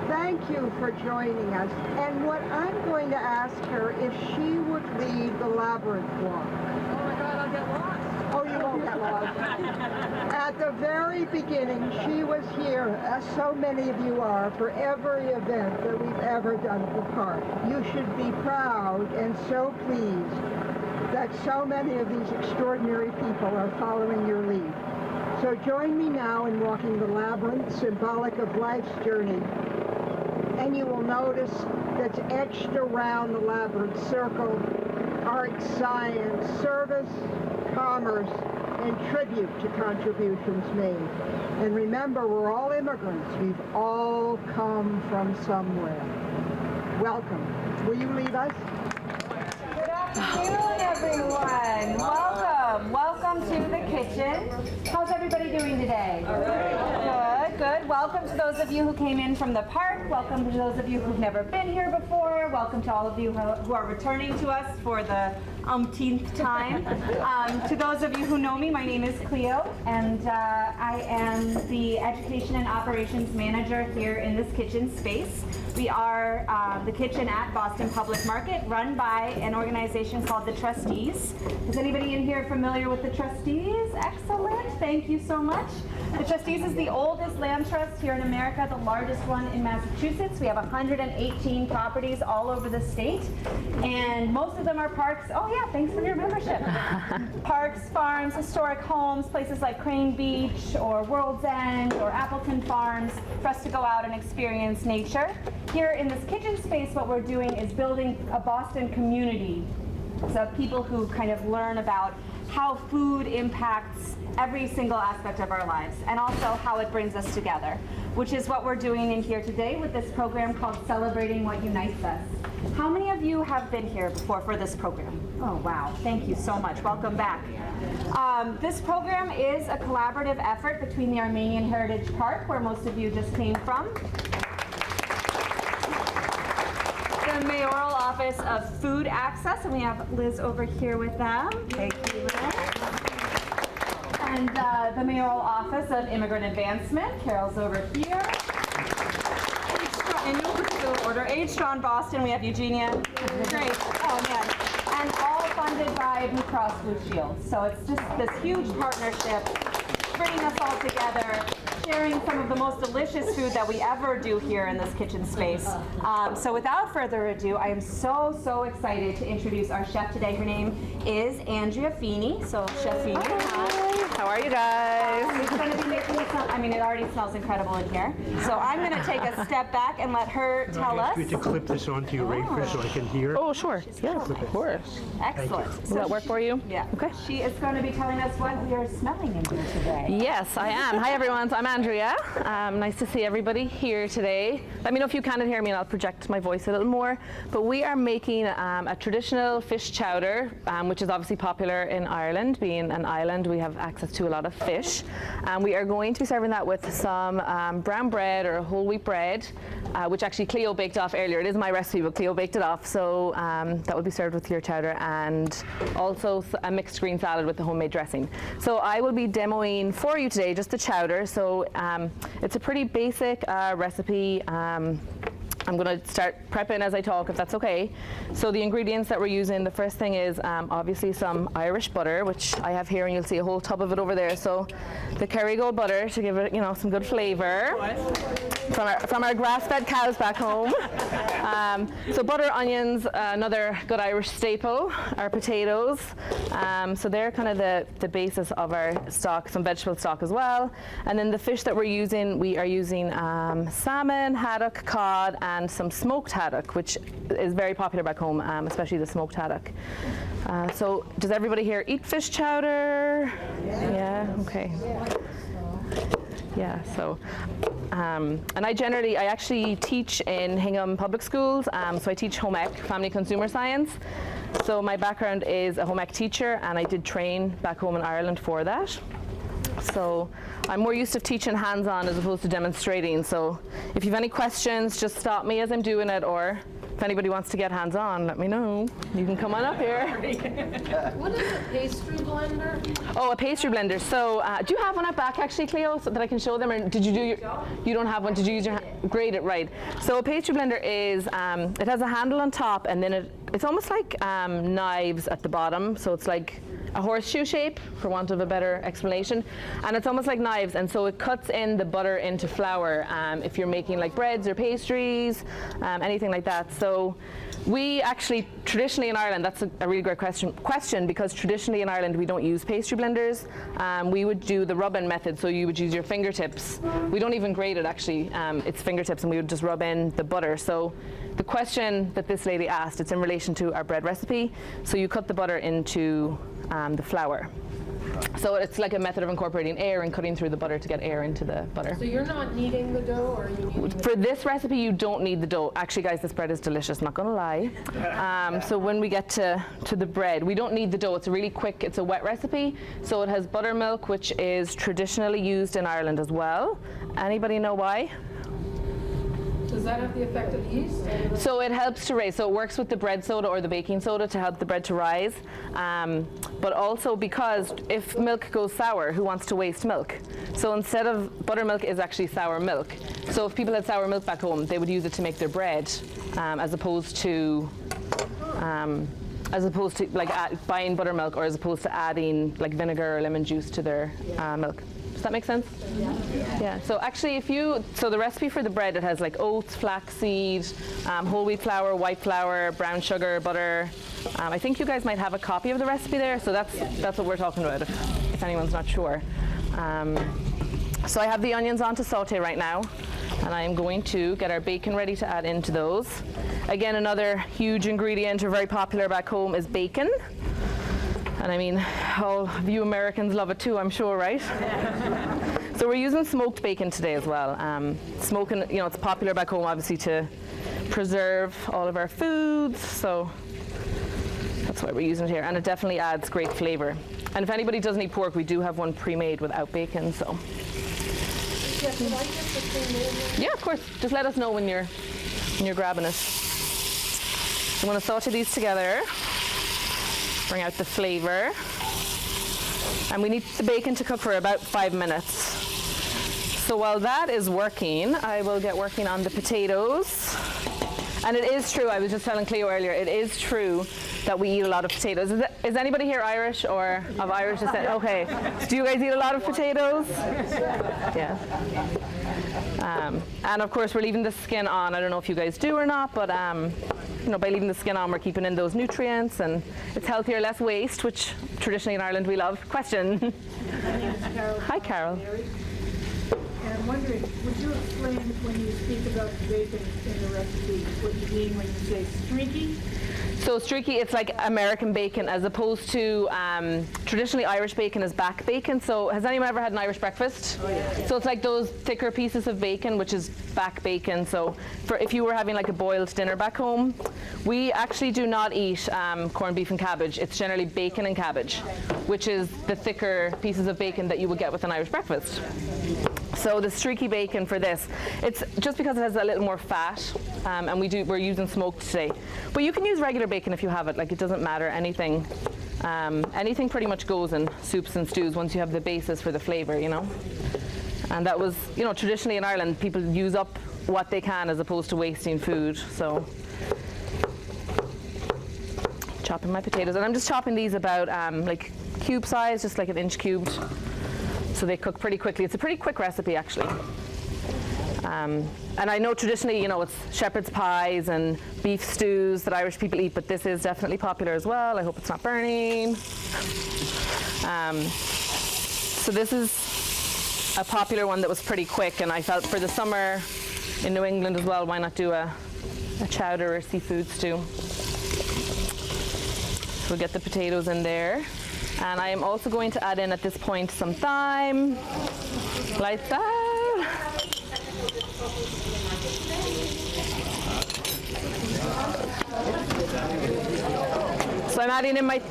thank you for joining us. And what I'm going to ask her, if she would lead the labyrinth walk. Oh my God, I'll get lost. Oh, you won't get lost. At the very beginning, she was here, as so many of you are, for every event that we've ever done at the park. You should be proud and so pleased that so many of these extraordinary people are following your lead. So join me now in walking the labyrinth, symbolic of life's journey. And you will notice that's etched around the labyrinth circle: art, science, service, commerce, and tribute to contributions made. And remember, we're all immigrants. We've all come from somewhere. Welcome. Will you lead us? Good afternoon, everyone. Welcome. Welcome to the kitchen. How's everybody doing today? All right. Good. Welcome to those of you who came in from the park. Welcome to those of you who've never been here before. Welcome to all of you who are returning to us for the umpteenth time. To those of you who know me, my name is Cleo, and I am the Education and Operations Manager here in this kitchen space. We are the kitchen at Boston Public Market, run by an organization called the Trustees. Is anybody in here familiar with the Trustees? Excellent. Thank you so much. The Trustees is the oldest land trust here in America, the largest one in Massachusetts. We have 118 properties all over the state, and most of them are parks. Oh yeah, thanks for your membership. Parks, farms, historic homes, places like Crane Beach or World's End or Appleton Farms, for us to go out and experience nature. Here in this kitchen space, what we're doing is building a Boston community. So people who kind of learn about how food impacts every single aspect of our lives, and also how it brings us together, which is what we're doing in here today with this program called Celebrating What Unites Us. How many of you have been here before for this program? Oh wow, thank you so much. Welcome back. This program is a collaborative effort between the Armenian Heritage Park, where most of you just came from, the Mayoral Office of Food Access, and we have Liz over here with them. Thank you, Liz. And the Mayoral Office of Immigrant Advancement. Carol's over here. In no particular order. Age Strong Boston, we have Eugenia. Great. Oh man. And all funded by Blue Cross Blue Shield. So it's just this huge partnership, bringing us all together, sharing some of the most delicious food that we ever do here in this kitchen space. So without further ado, I am so excited to introduce our chef today. Her name is Andrea Feeney. So Chef Feeney. How are you guys? She's going to be making it sound, I mean, it already smells incredible in here. So I'm going to take a step back and let her tell us. You to clip this onto your apron so I can hear. Oh, sure. Yeah, of course. Excellent. Will that work for you? Yeah. Okay. She is going to be telling us what we are smelling in here today. Yes, I am. Hi, everyone. So I'm Andrea. Nice to see everybody here today. Let me know if you can't hear me and I'll project my voice a little more. But we are making a traditional fish chowder, which is obviously popular in Ireland. Being an island, we have access to a lot of fish. We are going to be serving that with some brown bread or whole wheat bread, which actually Cleo baked off earlier. It is my recipe, but Cleo baked it off. So that will be served with your chowder, and also a mixed green salad with the homemade dressing. So I will be demoing for you today just the chowder. So it's a pretty basic recipe. I'm going to start prepping as I talk, if that's okay. So the ingredients that we're using, the first thing is obviously some Irish butter, which I have here, and you'll see a whole tub of it over there. So the Kerrygold butter to give it, you know, some good flavor from our grass-fed cows back home. So butter, onions, another good Irish staple, our potatoes. So they're kind of the basis of our stock, some vegetable stock as well. And then the fish that we are using salmon, haddock, cod, and some smoked haddock, which is very popular back home, especially the smoked haddock. So does everybody here eat fish chowder? Yeah, okay. Yeah, so, and I actually teach in Hingham Public Schools, so I teach home ec, family consumer science. So my background is a home ec teacher, and I did train back home in Ireland for that. So I'm more used to teaching hands-on as opposed to demonstrating. So if you have any questions, just stop me as I'm doing it, or if anybody wants to get hands-on, let me know. You can come on up here. What is a pastry blender? Oh, a pastry blender. So do you have one up back actually, Cleo, so that I can show them? Or did you do you don't have one? Did you use your grate it right? So a pastry blender is, it has a handle on top, and then it's almost like knives at the bottom. So it's like a horseshoe shape, for want of a better explanation, and it's almost like knives, and so it cuts in the butter into flour if you're making like breads or pastries, anything like that. So we actually, traditionally in Ireland, that's a really great question, because traditionally in Ireland we don't use pastry blenders. We would do the rub-in method, so you would use your fingertips. We don't even grate it actually, it's fingertips, and we would just rub in the butter. So the question that this lady asked, it's in relation to our bread recipe. So you cut the butter into the flour. So it's like a method of incorporating air and cutting through the butter to get air into the butter. So you're not kneading the dough, or are you kneading For this recipe, you don't need the dough. Actually, guys, this bread is delicious, not gonna lie. So when we get to the bread, we don't need the dough. It's a really quick, it's a wet recipe. So it has buttermilk, which is traditionally used in Ireland as well. Anybody know why? Does that have the effect of yeast? So it helps to raise. So it works with the bread soda or the baking soda to help the bread to rise. But also because if milk goes sour, who wants to waste milk? So instead of buttermilk is actually sour milk. So if people had sour milk back home, they would use it to make their bread, as opposed to like buying buttermilk, or as opposed to adding like vinegar or lemon juice to their milk. Does that make sense? Yeah. So actually, so the recipe for the bread, it has like oats, flaxseed, whole wheat flour, white flour, brown sugar, butter. I think you guys might have a copy of the recipe there. So that's what we're talking about, if anyone's not sure. So I have the onions on to saute right now, and I am going to get our bacon ready to add into those. Again, another huge ingredient, or very popular back home, is bacon. And I mean, all of you Americans love it too, I'm sure, right? So we're using smoked bacon today as well. Smoking, you know, it's popular back home, obviously, to preserve all of our foods. So that's why we're using it here. And it definitely adds great flavor. And if anybody doesn't eat pork, we do have one pre-made without bacon, so. Yeah, can I get the thing? Yeah, of course. Just let us know when you're grabbing it. So I'm going to saute these together. Bring out the flavor. And we need the bacon to cook for about 5 minutes. So while that is working, I will get working on the potatoes. And it is true, I was just telling Cleo earlier, it is true that we eat a lot of potatoes. Is anybody here Irish or of Irish descent? Okay. Do you guys eat a lot of potatoes? Yeah. And of course we're leaving the skin on. I don't know if you guys do or not, but you know, by leaving the skin on, we're keeping in those nutrients, and it's healthier, less waste, which traditionally in Ireland we love. Question. My name is Carol. Hi, Carol. And I'm wondering, would you explain when you speak about bacon in the recipe, what you mean when you say streaky? So streaky, it's like American bacon as opposed to traditionally Irish bacon is back bacon. So has anyone ever had an Irish breakfast? Oh, yeah. So it's like those thicker pieces of bacon, which is back bacon. So for if you were having like a boiled dinner back home, we actually do not eat corned beef and cabbage. It's generally bacon and cabbage, which is the thicker pieces of bacon that you would get with an Irish breakfast. So the streaky bacon for this, it's just because it has a little more fat, and we're using smoked today. But you can use regular bacon if you have it, like it doesn't matter, anything pretty much goes in soups and stews once you have the basis for the flavour, you know. And that was, you know, traditionally in Ireland, people use up what they can as opposed to wasting food, so. Chopping my potatoes, and I'm just chopping these about like cube size, just like an inch cubed. So they cook pretty quickly. It's a pretty quick recipe, actually. And I know traditionally, you know, it's shepherd's pies and beef stews that Irish people eat, but this is definitely popular as well. I hope it's not burning. So this is a popular one that was pretty quick, and I felt for the summer in New England as well, why not do a chowder or seafood stew? So we'll get the potatoes in there. And I am also going to add in at this point some thyme, like that. So I'm adding in my...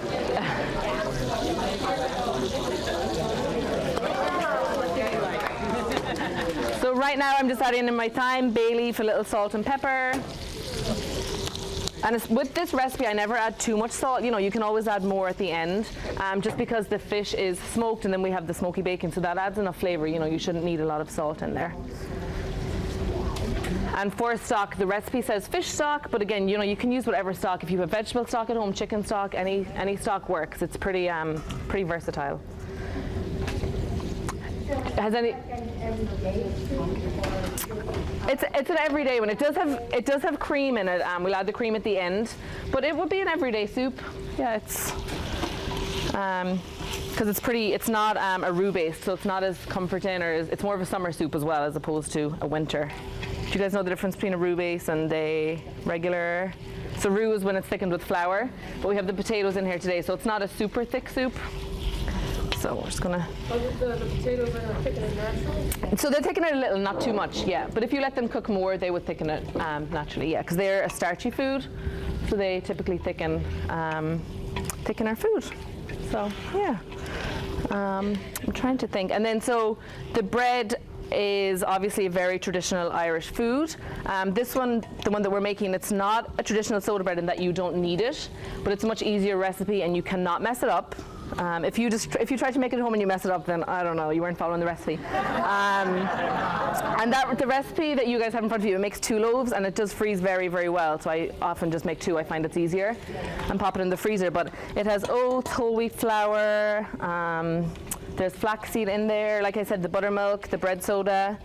So right now I'm just adding in my thyme, bay leaf, a little salt and pepper. And with this recipe, I never add too much salt. You know, you can always add more at the end, just because the fish is smoked and then we have the smoky bacon, so that adds enough flavor. You know, you shouldn't need a lot of salt in there. And for stock, the recipe says fish stock, but again, you know, you can use whatever stock. If you have vegetable stock at home, chicken stock, any stock works. It's pretty versatile. Has any? It's an everyday one. It does have cream in it. We'll add the cream at the end, but it would be an everyday soup. Yeah, it's because it's not a roux based, so it's not as comforting, or it's more of a summer soup as well as opposed to a winter. Do you guys know the difference between a roux base and a regular? So roux is when it's thickened with flour, but we have the potatoes in here today, so it's not a super thick soup. So we're just gonna... The potatoes are gonna thicken it naturally? So they thicken it a little, not too much, yeah. But if you let them cook more, they would thicken it naturally, yeah, because they're a starchy food, so they typically thicken our food. So yeah, I'm trying to think. And then so the bread is obviously a very traditional Irish food. This one, the one that we're making, it's not a traditional soda bread in that you don't need it, but it's a much easier recipe and you cannot mess it up. If you try to make it at home and you mess it up, then I don't know, you weren't following the recipe. And the recipe that you guys have in front of you, it makes 2 loaves and it does freeze very, very well. So I often just make 2. I find it's easier and pop it in the freezer. But it has oats, whole wheat flour. There's flaxseed in there, like I said, the buttermilk, the bread soda,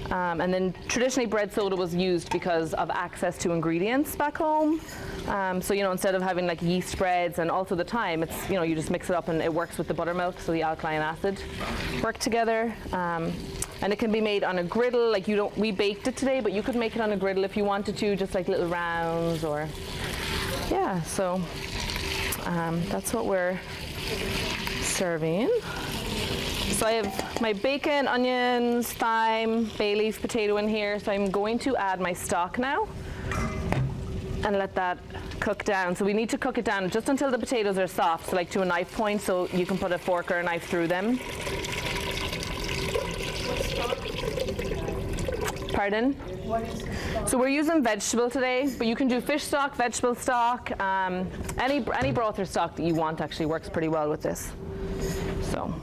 and then traditionally bread soda was used because of access to ingredients back home. So, you know, instead of having like yeast breads and also the thyme, it's, you know, you just mix it up and it works with the buttermilk, so the alkaline acid work together. And it can be made on a griddle, like we baked it today, but you could make it on a griddle if you wanted to, just like little rounds or, yeah, so that's what we're serving. So I have my bacon, onions, thyme, bay leaf, potato in here. So I'm going to add my stock now and let that cook down. So we need to cook it down just until the potatoes are soft, so like to a knife point, so you can put a fork or a knife through them. Pardon? So we're using vegetable today, but you can do fish stock, vegetable stock, any broth or stock that you want actually works pretty well with this. So.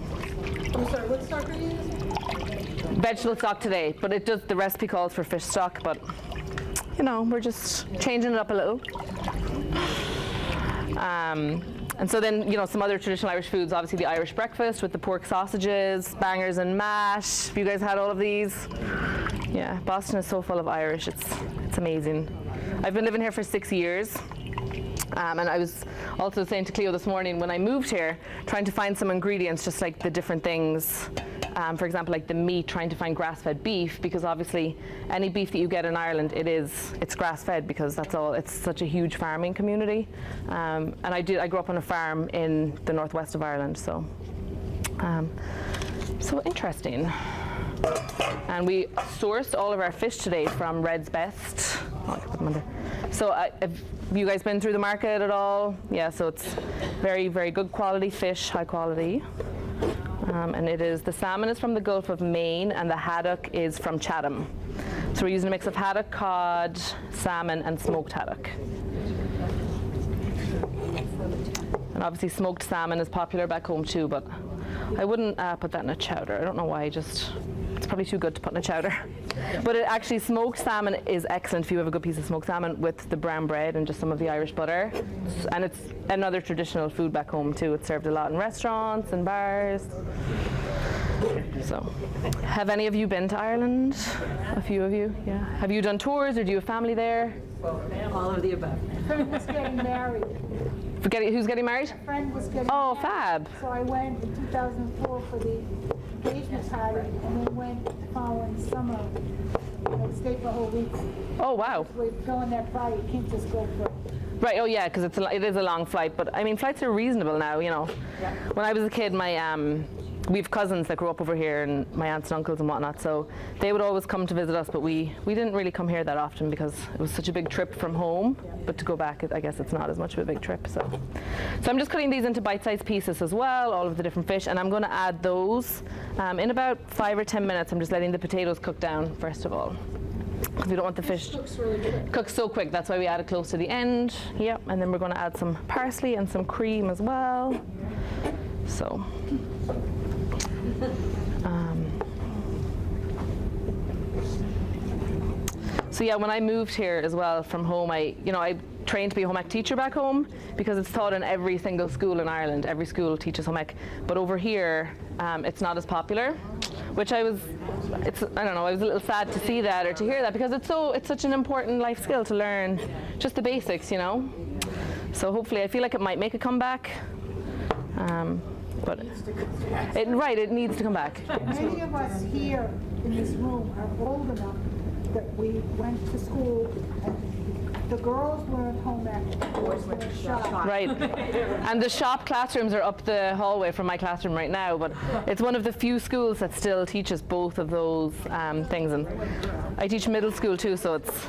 I'm sorry, what stock are you using? Vegetable stock today, but the recipe calls for fish stock, but you know, we're just changing it up a little. And so then, you know, some other traditional Irish foods, obviously the Irish breakfast with the pork sausages, bangers and mash. Have you guys had all of these? Yeah, Boston is so full of Irish, it's amazing. I've been living here for 6 years. And I was also saying to Cleo this morning, when I moved here, trying to find some ingredients, just like the different things. For example, like the meat, trying to find grass-fed beef, because obviously any beef that you get in Ireland, it's grass-fed, because it's such a huge farming community. And I grew up on a farm in the northwest of Ireland, so interesting. And we sourced all of our fish today from Red's Best. Oh, I can put them under. So have you guys been through the market at all? Yeah, so it's very, very good quality fish, high quality. And the salmon is from the Gulf of Maine, and the haddock is from Chatham. So we're using a mix of haddock, cod, salmon, and smoked haddock. And obviously smoked salmon is popular back home too, but I wouldn't put that in a chowder. I don't know why, it's probably too good to put in a chowder. But actually smoked salmon is excellent if you have a good piece of smoked salmon with the brown bread and just some of the Irish butter. And it's another traditional food back home too. It's served a lot in restaurants and bars. So, have any of you been to Ireland? A few of you, yeah. Have you done tours, or do you have family there? All of the above. A friend was getting married. Who's getting married? A friend was getting married. Fab. So I went in 2004 for the engagement party, and then went the following summer. I stayed for a whole week. Oh, wow. We're going that Friday, you can't just go for it. Right, oh yeah, because it is a long flight, but I mean, flights are reasonable now, you know. Yeah. When I was a kid, we have cousins that grew up over here, and my aunts and uncles and whatnot, so they would always come to visit us, but we didn't really come here that often because it was such a big trip from home. Yeah. But to go back, I guess it's not as much of a big trip. So I'm just cutting these into bite-sized pieces as well, all of the different fish, and I'm going to add those in about 5 or 10 minutes. I'm just letting the potatoes cook down first of all, because we don't want the fish cook so quick. That's why we add it close to the end. Yep, and then we're going to add some parsley and some cream as well. So. So yeah, when I moved here as well from home, I trained to be a home ec teacher back home, because it's taught in every single school in Ireland. Every school teaches home ec, but over here it's not as popular, which I was a little sad to see that or to hear that, because it's such an important life skill to learn, just the basics, you know. So hopefully, I feel like it might make a comeback. But it needs to come back. Many of us here in this room are old enough that we went to school and the girls learned home ec, the boys learned shop. Right. And the shop classrooms are up the hallway from my classroom right now, but it's one of the few schools that still teaches both of those things. And I teach middle school too, so it's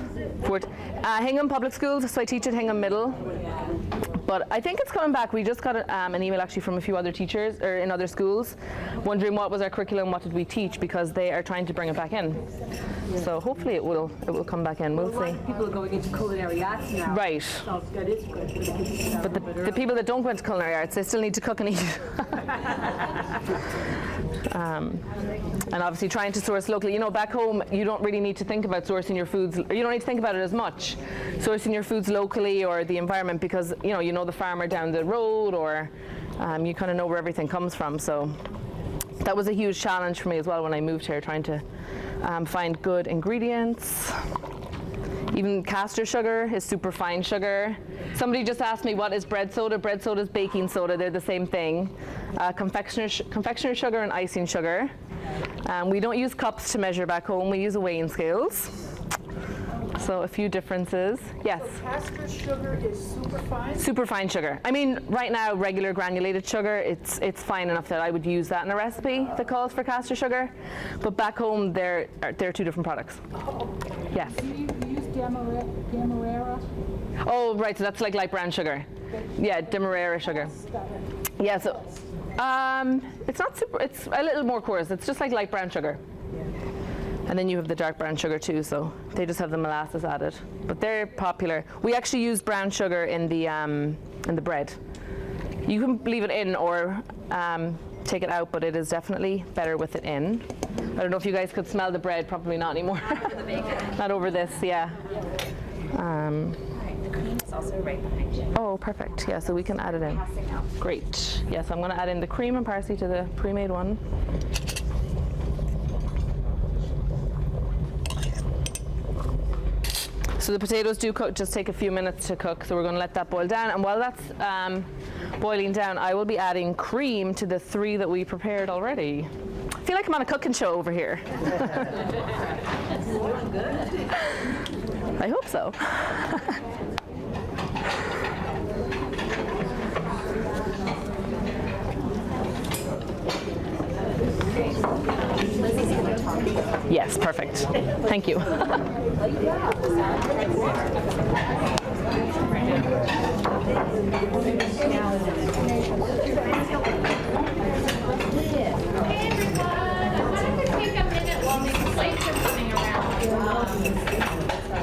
Hingham Public Schools, so I teach at Hingham Middle. But I think it's coming back. We just got an email actually from a few other teachers or in other schools wondering what was our curriculum, what did we teach, because they are trying to bring it back in. So hopefully it will come back in. We'll see. A lot of people are going into culinary arts now. Right. So that is good. But the people that don't go into culinary arts, they still need to cook and eat. And obviously trying to source locally. You know, back home, you don't really need to think about sourcing your foods, or you don't need to think about it as much, sourcing your foods locally or the environment, because you know the farmer down the road, or you kind of know where everything comes from. So that was a huge challenge for me as well when I moved here, trying to find good ingredients. Even castor sugar is super fine sugar. Somebody just asked me, what is bread soda? Bread soda is baking soda. They're the same thing. Confectioner sugar and icing sugar. We don't use cups to measure back home. We use weighing scales. So a few differences. Yes? So castor sugar is super fine? Super fine sugar. I mean, right now, regular granulated sugar, it's fine enough that I would use that in a recipe that calls for castor sugar. But back home, they're two different products. Oh. Yes? Do you use demerara? Oh, right, so that's like light brown sugar. Yeah, demerara sugar. Yeah, so it's not super, it's a little more coarse. It's just like light brown sugar. And then you have the dark brown sugar too, so they just have the molasses added. But they're popular. We actually use brown sugar in the bread. You can leave it in or take it out, but it is definitely better with it in. I don't know if you guys could smell the bread, probably not anymore. Not over this, yeah. The cream is also right behind you. Oh, perfect. Yeah, so we can add it in. Passing out. Great. Yes, I'm going to add in the cream and parsley to the pre-made one. So the potatoes do cook, just take a few minutes to cook, so we're going to let that boil down. And while that's boiling down, I will be adding cream to the 3 that we prepared already. I feel like I'm on a cooking show over here. I hope so. Yes, perfect. Thank you.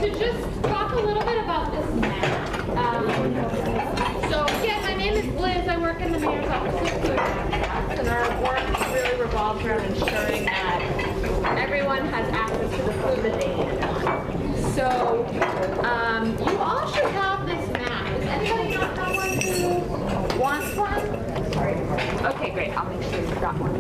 To just talk a little bit about this map. So again, my name is Liz. I work in the mayor's office of food and our work really revolves around ensuring that everyone has access to the food that they need. So you all should have this map. Does anybody not have one who wants one? Okay, great. I'll make sure you've got one.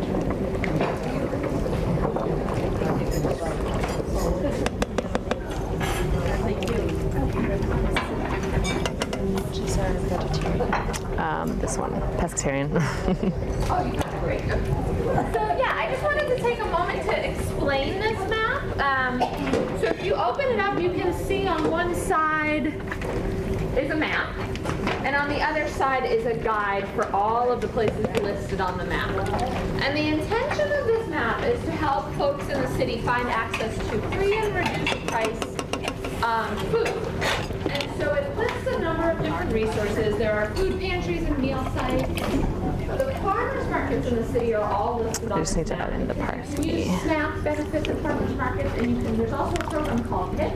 This one, pescatarian. Oh, you got it, great. So yeah, I just wanted to take a moment to explain this map. So if you open it up, you can see on one side is a map, and on the other side is a guide for all of the places listed on the map. And the intention of this map is to help folks in the city find access to free and reduced price food. And so it lists a number of different resources. There are food pantries and meal sites. The farmers markets in the city are all listed on I just need to map. add in the You parsley. use SNAP benefits at farmers markets, and you can. There's also a program called PIC,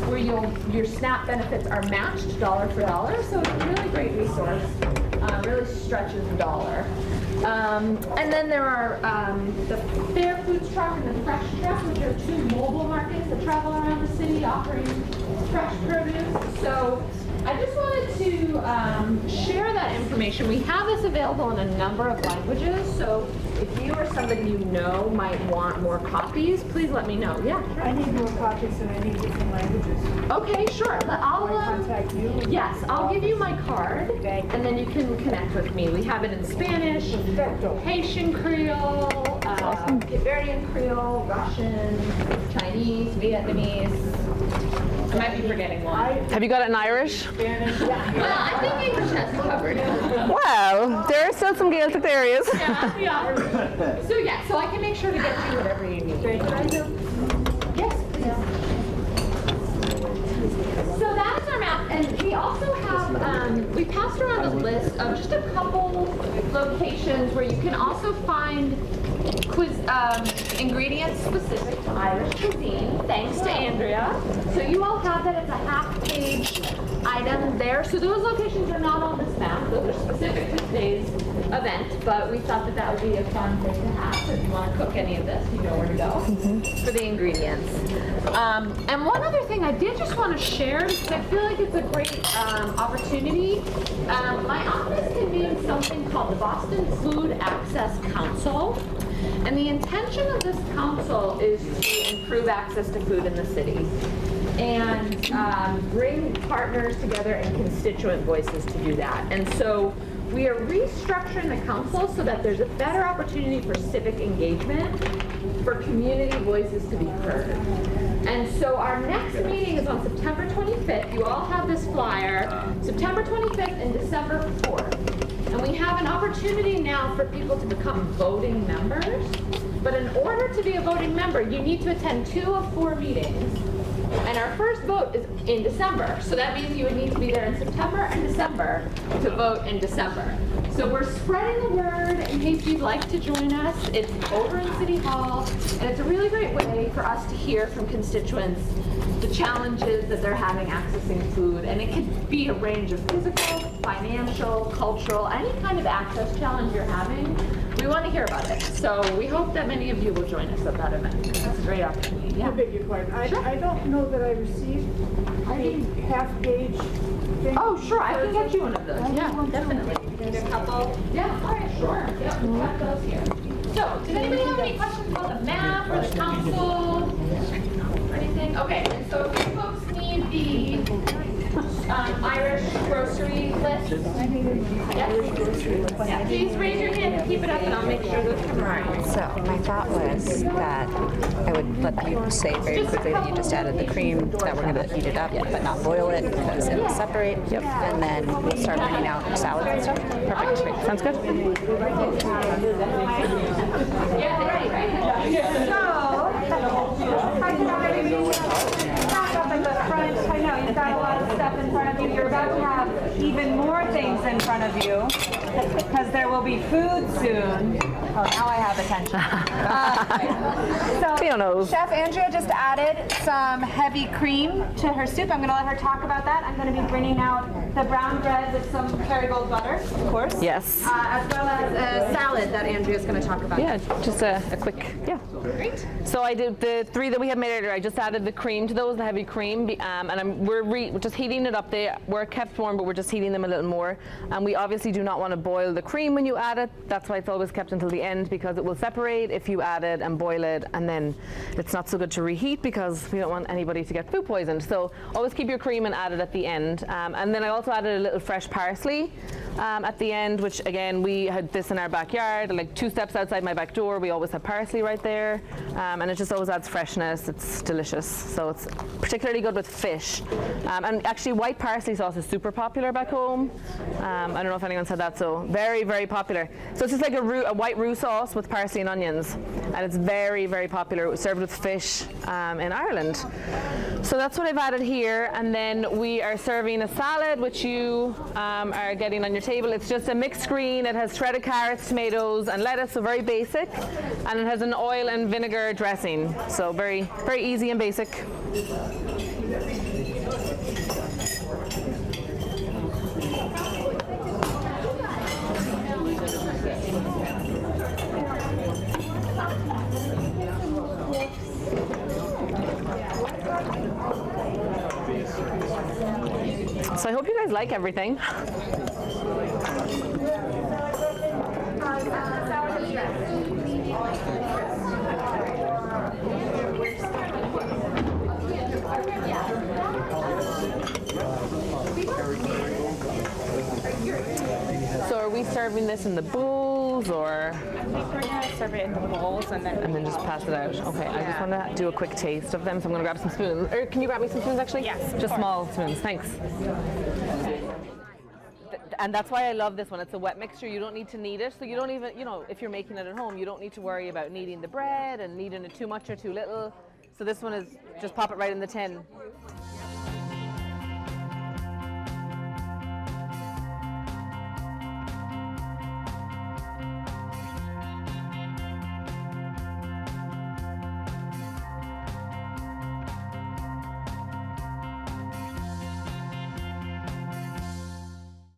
where your SNAP benefits are matched dollar for dollar. So it's a really great resource. Really stretches the dollar. And then there are the Fair Foods Truck and the Fresh Truck, which are 2 mobile markets that travel around the city offering fresh produce. So I just wanted to share that information. We have this available in a number of languages, so if you or somebody you know might want more copies, please let me know. Yeah. I need more copies and I need different languages. Okay, sure. I'll Contact you. yes, I'll give you my card, and then you can connect with me. We have it in Spanish, Haitian Creole, Bavarian Creole, Russian, Chinese, Vietnamese. I might be forgetting one. Have you got it in Irish? I think English has it covered. Wow, there are still some Gaelic areas. Yeah. So yeah, so I can make sure to get you whatever you need. Yes, please. So that is our map, and we also have, we passed around a list of just a couple locations where you can also find ingredients specific to Irish cuisine, thanks to Andrea. So you all have that. It's a half-page item there. So those locations are not on this map. Those are specific to today's event, but we thought that that would be a fun thing to have. So if you want to cook any of this, you know where to go for the ingredients. And one other thing I did just want to share, because I feel like it's a great opportunity. My office convened something called the Boston Food Access Council. And the intention of this council is to improve access to food in the city and bring partners together and constituent voices to do that. And so we are restructuring the council so that there's a better opportunity for civic engagement, for community voices to be heard. And so our next meeting is on September 25th. You all have this flyer, September 25th and December 4th. And we have an opportunity now for people to become voting members. But in order to be a voting member, you need to attend 2 of 4 meetings. And our first vote is in December. So that means you would need to be there in September and December to vote in December. So we're spreading the word in case you'd like to join us. It's over in City Hall, and it's a really great way for us to hear from constituents the challenges that they're having accessing food. And it could be a range of physical, financial, cultural, any kind of access challenge you're having. We want to hear about it. So we hope that many of you will join us at that event. It's a great opportunity. Yeah. I beg your pardon. Sure. I don't know that I received half-gauge thing? Oh, sure, I can get you one of those. Yeah, definitely. There's a couple. Yeah, all right, sure. Yep, we've got those here. So, does anybody have any questions about the map or the council or anything? Okay, and so if you folks need the Irish grocery list, yes. Yeah, please raise your hand and keep it up, and I'll make sure those come right. So my thought was that I would let you say very quickly that you just added the cream, that we're going to heat it up but not boil it because it will separate. Yep. And then we'll start bringing out salads and stuff. Perfect. Great. Sounds good. Back up at the front. I know you've got a lot of stuff in front of you. You're about to have even more things in front of you because there will be food soon. Oh, now I have attention. So Chef Andrea just added some heavy cream to her soup. I'm going to let her talk about that. I'm going to be bringing out the brown bread with some Kerrygold butter, of course. Yes. As well as a salad that Andrea's going to talk about. Yeah, just a quick, yeah. Great. So I did the 3 that we had made earlier. I just added the cream to those, the heavy cream, and we're just heating it up. They were kept warm, but we're just heating them a little more. And we obviously do not want to boil the cream when you add it. That's why it's always kept until the end, because it will separate if you add it and boil it, and then it's not so good to reheat because we don't want anybody to get food poisoned. So always keep your cream and add it at the end. And then I also added a little fresh parsley at the end, which again, we had this in our backyard, like 2 steps outside my back door. We always have parsley right there, and it just always adds freshness. It's delicious. So it's particularly good with fish. And actually, white parsley sauce is super popular back home. I don't know if anyone said that, so very, very popular. So it's just like a white roux sauce with parsley and onions, and it's very, very popular. It was served with fish in Ireland. So that's what I've added here, and then we are serving a salad, which you are getting on your table. It's just a mixed green. It has shredded carrots, tomatoes, and lettuce, so very basic, and it has an oil and vinegar dressing, so very, very easy and basic. So I hope you guys like everything. So are we serving this in the bowls, or? We're going to serve it in the bowls and then just pass it out. Okay, I just want to do a quick taste of them, so I'm going to grab some spoons. Or can you grab me some spoons, actually? Yes. Just small spoons, thanks. And that's why I love this one. It's a wet mixture. You don't need to knead it. So you don't even, if you're making it at home, you don't need to worry about kneading the bread and kneading it too much or too little. So this one is just pop it right in the tin.